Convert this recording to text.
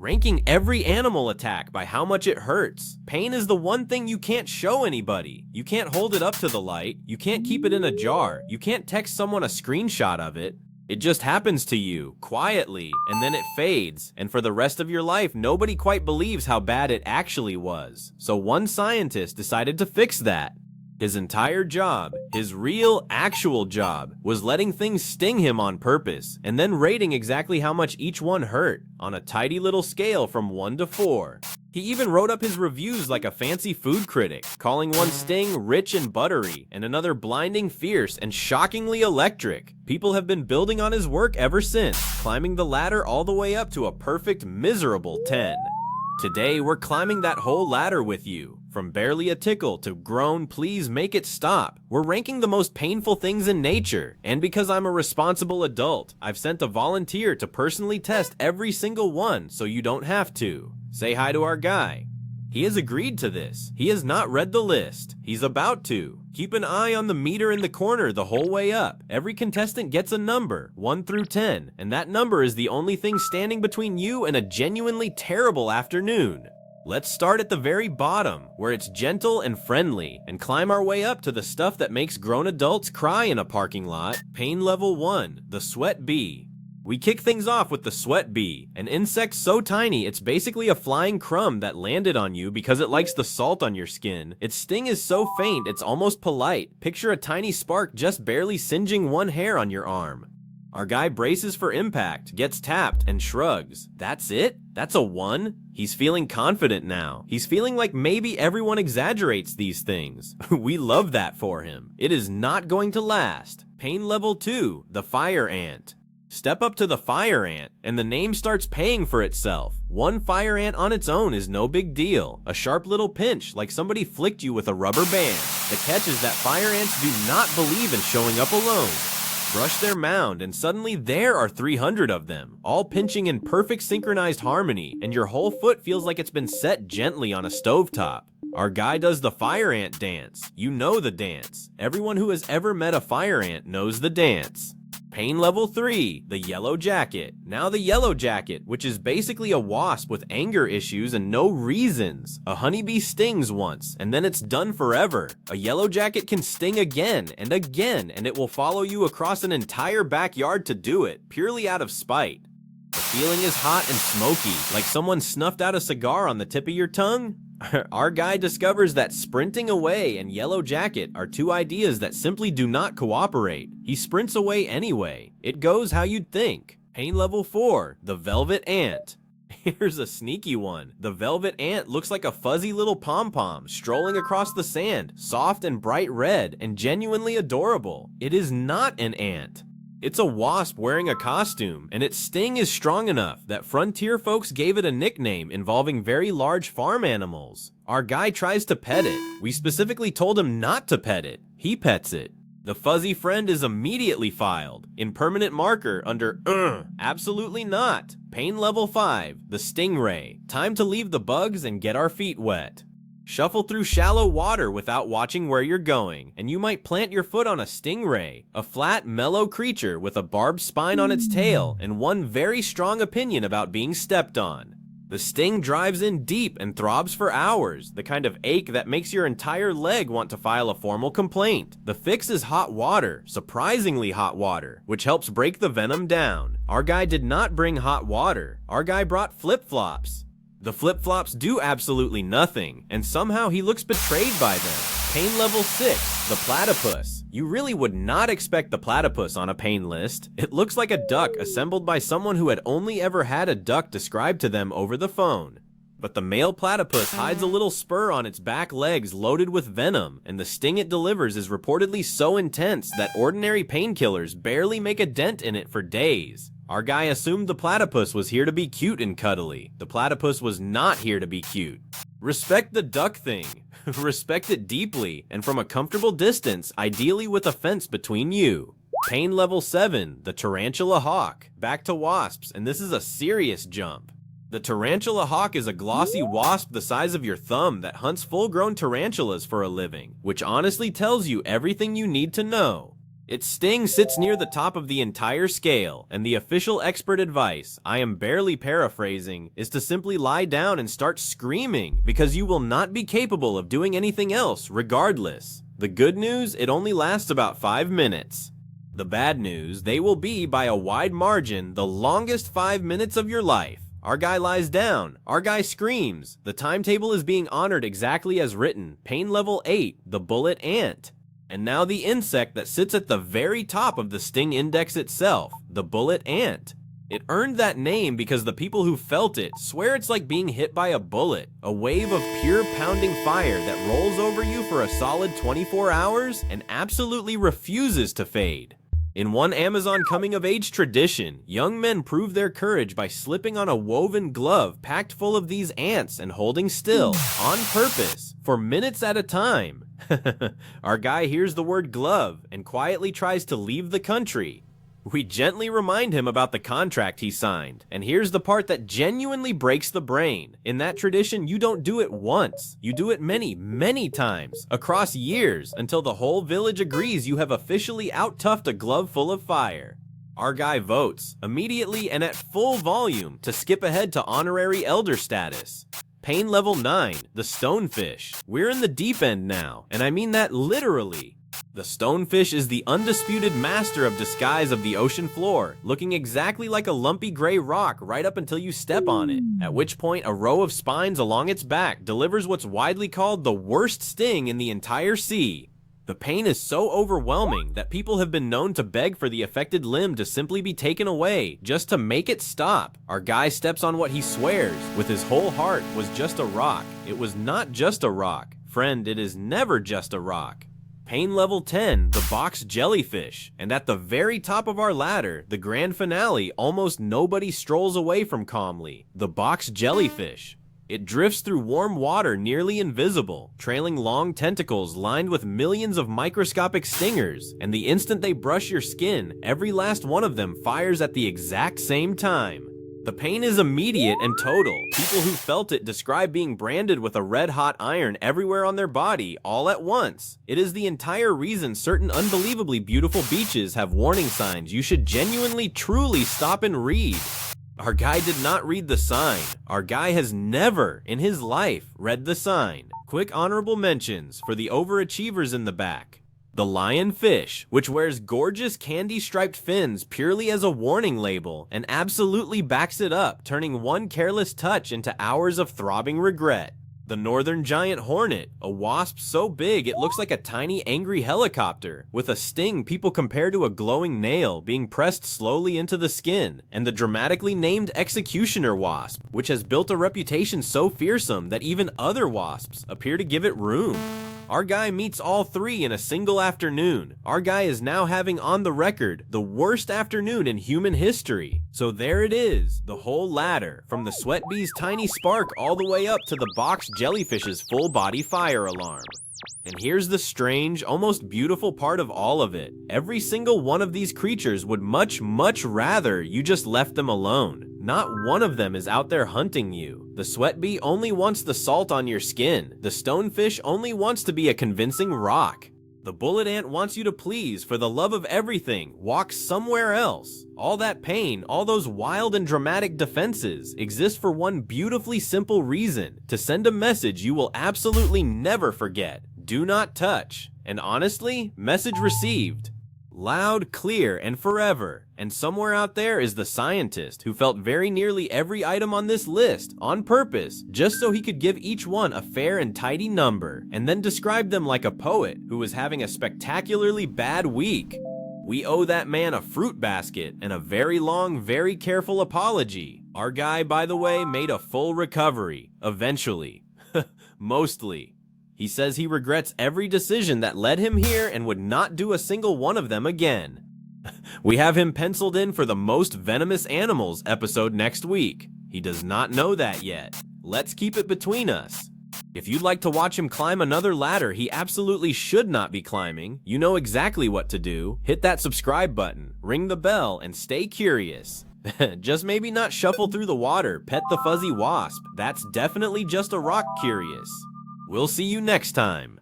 ranking every animal attack by how much it hurts. Pain is the one thing you can't show anybody. You can't hold it up to the light, you can't keep it in a jar, you can't text someone a screenshot of it. It just happens to you, quietly, and then it fades, and for the rest of your life, nobody quite believes how bad it actually was. So one scientist decided to fix that. His entire job, his real, actual job, was letting things sting him on purpose, and then rating exactly how much each one hurt, on a tidy little scale from 1 to 4. He even wrote up his reviews like a fancy food critic, calling one sting rich and buttery, and another blinding fierce and shockingly electric. People have been building on his work ever since, climbing the ladder all the way up to a perfect, miserable 10. Today, we're climbing that whole ladder with you. From barely a tickle to groan, please make it stop. We're ranking the most painful things in nature, and because I'm a responsible adult, I've sent a volunteer to personally test every single one so you don't have to. Say hi to our guy. He has agreed to this. He has not read the list. He's about to. Keep an eye on the meter in the corner the whole way up. Every contestant gets a number, 1 through 10, and that number is the only thing standing between you and a genuinely terrible afternoon. Let's start at the very bottom, where it's gentle and friendly, and climb our way up to the stuff that makes grown adults cry in a parking lot. Pain level 1, the sweat bee. We kick things off with the sweat bee, an insect so tiny it's basically a flying crumb that landed on you because it likes the salt on your skin. Its sting is so faint it's almost polite. Picture a tiny spark just barely singeing one hair on your arm. Our guy braces for impact, gets tapped, and shrugs. That's it? That's a 1? He's feeling confident now. He's feeling like maybe everyone exaggerates these things. We love that for him. It is not going to last. Pain level 2, the fire ant. Step up to the fire ant, and the name starts paying for itself. One fire ant on its own is no big deal. A sharp little pinch, like somebody flicked you with a rubber band. The catch is that fire ants do not believe in showing up alone. Brush their mound, and suddenly there are 300 of them, all pinching in perfect synchronized harmony, and your whole foot feels like it's been set gently on a stovetop. Our guy does the fire ant dance. You know the dance. Everyone who has ever met a fire ant knows the dance. Pain level 3, the Yellowjacket. Now the Yellowjacket, which is basically a wasp with anger issues and no reasons. A honeybee stings once, and then it's done forever. A Yellowjacket can sting again, and it will follow you across an entire backyard to do it, purely out of spite. The feeling is hot and smoky, like someone snuffed out a cigar on the tip of your tongue. Our guy discovers that sprinting away and Yellowjacket are two ideas that simply do not cooperate. He sprints away anyway. It goes how you'd think. Pain level 4, the velvet ant. Here's a sneaky one. The velvet ant looks like a fuzzy little pom-pom strolling across the sand, soft and bright red and genuinely adorable. It is not an ant. It's a wasp wearing a costume, and its sting is strong enough that frontier folks gave it a nickname involving very large farm animals. Our guy tries to pet it. We specifically told him not to pet it. He pets it. The fuzzy friend is immediately filed, in permanent marker under absolutely not. Pain level 5, the Stingray. Time to leave the bugs and get our feet wet. Shuffle through shallow water without watching where you're going, and you might plant your foot on a stingray, a flat, mellow creature with a barbed spine on its tail and one very strong opinion about being stepped on. The sting drives in deep and throbs for hours, the kind of ache that makes your entire leg want to file a formal complaint. The fix is hot water, surprisingly hot water, which helps break the venom down. Our guy did not bring hot water. Our guy brought flip-flops. The flip-flops do absolutely nothing, and somehow he looks betrayed by them. Pain level 6, the platypus. You really would not expect the platypus on a pain list. It looks like a duck assembled by someone who had only ever had a duck described to them over the phone. But the male platypus hides a little spur on its back legs loaded with venom, and the sting it delivers is reportedly so intense that ordinary painkillers barely make a dent in it for days. Our guy assumed the platypus was here to be cute and cuddly. The platypus was not here to be cute. Respect the duck thing. Respect it deeply, and from a comfortable distance, ideally with a fence between you. Pain level 7, the tarantula hawk. Back to wasps, and this is a serious jump. The tarantula hawk is a glossy wasp the size of your thumb that hunts full-grown tarantulas for a living, which honestly tells you everything you need to know. Its sting sits near the top of the entire scale, and the official expert advice, I am barely paraphrasing, is to simply lie down and start screaming, because you will not be capable of doing anything else regardless. The good news, it only lasts about 5 minutes. The bad news, they will be, by a wide margin, the longest 5 minutes of your life. Our guy lies down. Our guy screams. The timetable is being honored exactly as written. Pain level 8, the bullet ant. And now the insect that sits at the very top of the sting index itself, the bullet ant. It earned that name because the people who felt it swear it's like being hit by a bullet, a wave of pure pounding fire that rolls over you for a solid 24 hours and absolutely refuses to fade. In one Amazon coming-of-age tradition, young men prove their courage by slipping on a woven glove packed full of these ants and holding still, on purpose, for minutes at a time. Our guy hears the word glove and quietly tries to leave the country. We gently remind him about the contract he signed, and here's the part that genuinely breaks the brain. In that tradition, you don't do it once. You do it many, many times, across years, until the whole village agrees you have officially out-toughed a glove full of fire. Our guy votes, immediately and at full volume, to skip ahead to honorary elder status. Pain level 9, the Stonefish. We're in the deep end now, and I mean that literally. The Stonefish is the undisputed master of disguise of the ocean floor, looking exactly like a lumpy gray rock right up until you step on it, at which point a row of spines along its back delivers what's widely called the worst sting in the entire sea. The pain is so overwhelming that people have been known to beg for the affected limb to simply be taken away, just to make it stop. Our guy steps on what he swears, with his whole heart, was just a rock. It was not just a rock. Friend, it is never just a rock. Pain level 10, the box jellyfish. And at the very top of our ladder, the grand finale, almost nobody strolls away from calmly. The box jellyfish. It drifts through warm water nearly invisible, trailing long tentacles lined with millions of microscopic stingers, and the instant they brush your skin, every last one of them fires at the exact same time. The pain is immediate and total. People who felt it describe being branded with a red-hot iron everywhere on their body, all at once. It is the entire reason certain unbelievably beautiful beaches have warning signs you should genuinely, truly stop and read. Our guy did not read the sign. Our guy has never, in his life, read the sign. Quick honorable mentions for the overachievers in the back. The lionfish, which wears gorgeous candy-striped fins purely as a warning label and absolutely backs it up, turning one careless touch into hours of throbbing regret. The northern giant hornet, a wasp so big it looks like a tiny angry helicopter, with a sting people compare to a glowing nail being pressed slowly into the skin. And the dramatically named executioner wasp, which has built a reputation so fearsome that even other wasps appear to give it room. Our guy meets all three in a single afternoon. Our guy is now having on the record the worst afternoon in human history. So there it is, the whole ladder, from the sweat bee's tiny spark all the way up to the box jellyfish's full body fire alarm. And here's the strange, almost beautiful part of all of it. Every single one of these creatures would much, much rather you just left them alone. Not one of them is out there hunting you. The sweat bee only wants the salt on your skin. The stonefish only wants to be a convincing rock. The bullet ant wants you to please, for the love of everything, walk somewhere else. All that pain, all those wild and dramatic defenses exist for one beautifully simple reason: to send a message you will absolutely never forget. Do not touch. And honestly, message received. Loud, clear, and forever. And somewhere out there is the scientist who felt very nearly every item on this list on purpose, just so he could give each one a fair and tidy number, and then describe them like a poet who was having a spectacularly bad week. We owe that man a fruit basket and a very long, very careful apology. Our guy, by the way, made a full recovery. Eventually. Mostly. He says he regrets every decision that led him here and would not do a single one of them again. We have him penciled in for the Most Venomous Animals episode next week. He does not know that yet. Let's keep it between us. If you'd like to watch him climb another ladder he absolutely should not be climbing, you know exactly what to do. Hit that subscribe button, ring the bell, and stay curious. Just maybe not shuffle through the water, pet the fuzzy wasp. That's definitely just a rock curious. We'll see you next time.